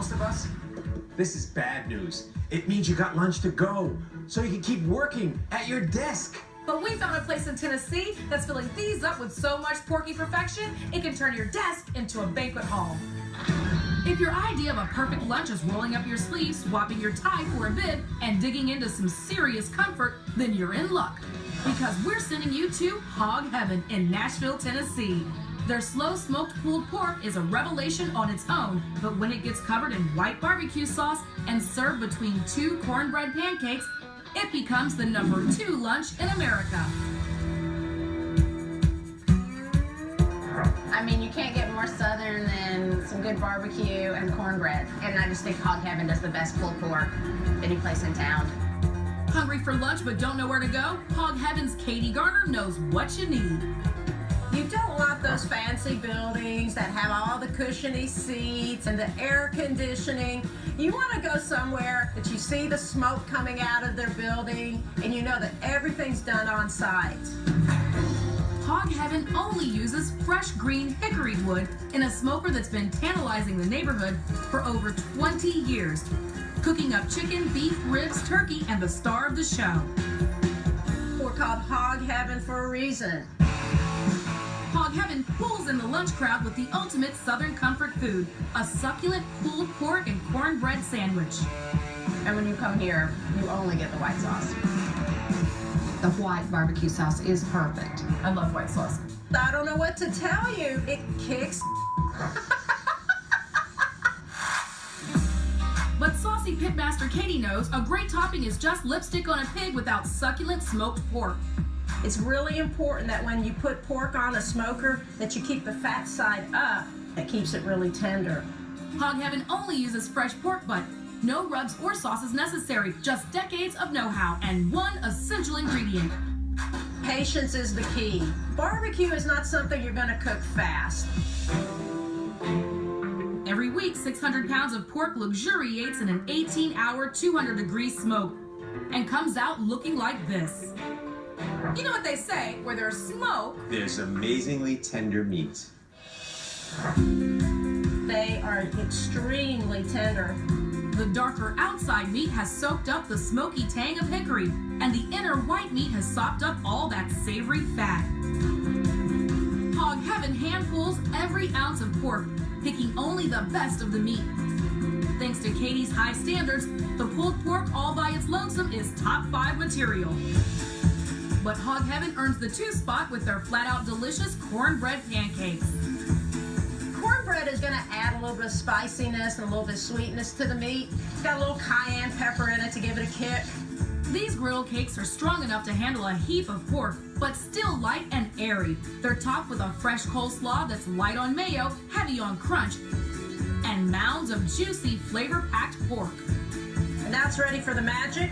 most of us, this is bad news. It means you got lunch to go, so you can keep working at your desk. But we found a place in Tennessee that's filling these up with so much porky perfection, it can turn your desk into a banquet hall. If your idea of a perfect lunch is rolling up your sleeves, swapping your tie for a bib, and digging into some serious comfort, then you're in luck. Because we're sending you to Hog Heaven in Nashville, Tennessee. Their slow smoked pulled pork is a revelation on its own, but when it gets covered in white barbecue sauce and served between 2 cornbread pancakes, it becomes the #2 lunch in America. I mean, you can't get more southern than some good barbecue and cornbread. And I just think Hog Heaven does the best pulled pork any place in town. Hungry for lunch but don't know where to go? Hog Heaven's Katie Garner knows what you need. You don't want those fancy buildings that have all the cushiony seats and the air conditioning. You want to go somewhere that you see the smoke coming out of their building and you know that everything's done on site. Hog Heaven only uses fresh green hickory wood in a smoker that's been tantalizing the neighborhood for over 20 years, cooking up chicken, beef, ribs, turkey, and the star of the show. We're called Hog Heaven for a reason. Hog Heaven pulls in the lunch crowd with the ultimate Southern comfort food, a succulent pulled pork and cornbread sandwich. And when you come here, you only get the white sauce. The white barbecue sauce is perfect. I love white sauce. I don't know what to tell you. It kicks. But saucy pitmaster Katie knows a great topping is just lipstick on a pig without succulent smoked pork. It's really important that when you put pork on a smoker that you keep the fat side up. That keeps it really tender. Hog Heaven only uses fresh pork butt. No rubs or sauces necessary, just decades of know-how and one essential ingredient. Patience is the key. Barbecue is not something you're going to cook fast. Every week, 600 pounds of pork luxuriates in an 18-hour, 200-degree smoke and comes out looking like this. You know what they say, where there's smoke, There's amazingly tender meat. They are extremely tender. the darker outside meat has soaked up the smoky tang of hickory, and the inner white meat has sopped up all that savory fat. Hog Heaven hand pulls every ounce of pork, picking only the best of the meat. Thanks to Katie's high standards, the pulled pork all by its lonesome is top 5 material. But Hog Heaven earns the 2 spot with their flat-out delicious cornbread pancakes. Cornbread is going to add a little bit of spiciness and a little bit of sweetness to the meat. It's got a little cayenne pepper in it to give it a kick. These griddle cakes are strong enough to handle a heap of pork, but still light and airy. They're topped with a fresh coleslaw that's light on mayo, heavy on crunch, and mounds of juicy, flavor-packed pork. And now it's ready for the magic.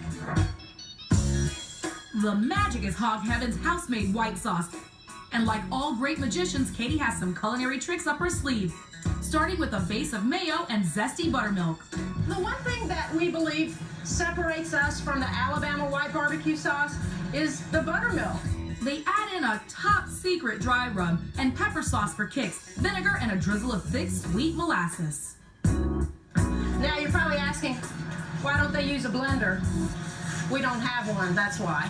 The magic is Hog Heaven's house-made white sauce. And like all great magicians, Katie has some culinary tricks up her sleeve, starting with a base of mayo and zesty buttermilk. The one thing that we believe separates us from the Alabama white barbecue sauce is the buttermilk. They add in a top-secret dry rub and pepper sauce for kicks, vinegar, and a drizzle of thick, sweet molasses. Now you're probably asking, why don't they use a blender? We don't have one, that's why.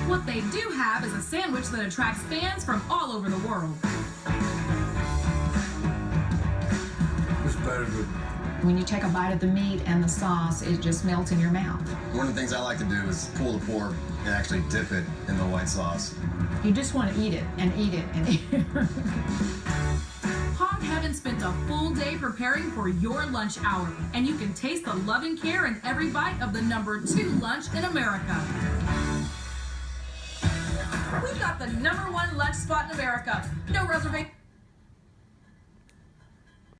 What they do have is a sandwich that attracts fans from all over the world. It's very good. When you take a bite of the meat and the sauce, it just melts in your mouth. One of the things I like to do is pull the pork and actually dip it in the white sauce. You just want to eat it and eat it and eat it. Hog Heaven spent a full day preparing for your lunch hour, and you can taste the love and care in every bite of the #2 lunch in America. We've got the #1 lunch spot in America. No reservation.